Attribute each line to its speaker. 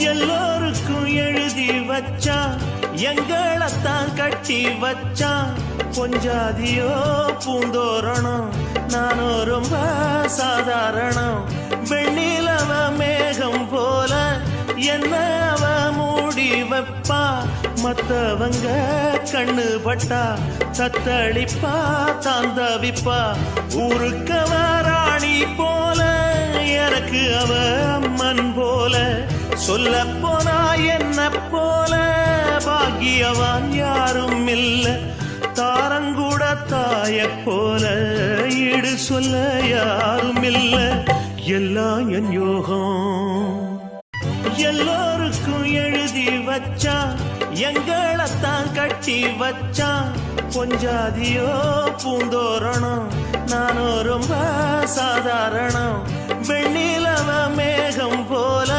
Speaker 1: எல்லோருக்கும் எழுதி வச்சான், எங்களைத்தான் கட்டி வச்சான். பொஞ்சாதியோ பூந்தோரணம், நானோ ரொம்ப சாதாரணம். வெண்ணிலவ மேகம் போல என்ன அவ மூடி வைப்பா. மத்தவங்க கண்ணு பட்டா தத்தளிப்பா தாந்தவிப்பா. ஊருக்கவ ராணி போல, எனக்கு அவ அம்மன் போல. சொல்ல போனா என்ன போல பாக்கியவான் யாரும் இல்ல. தாரங்கூட தாய போல ஈடு சொல்ல யாரும் இல்ல. எல்லாம் என் யோகம். எல்லோருக்கும் எழுதி வச்சான், எங்களைத்தான் கட்டி வச்சான். பொஞ்சாதியோ பூந்தோரணம், நானோ ரொம்ப சாதாரணம். வெண்ணிலவ மேகம் போல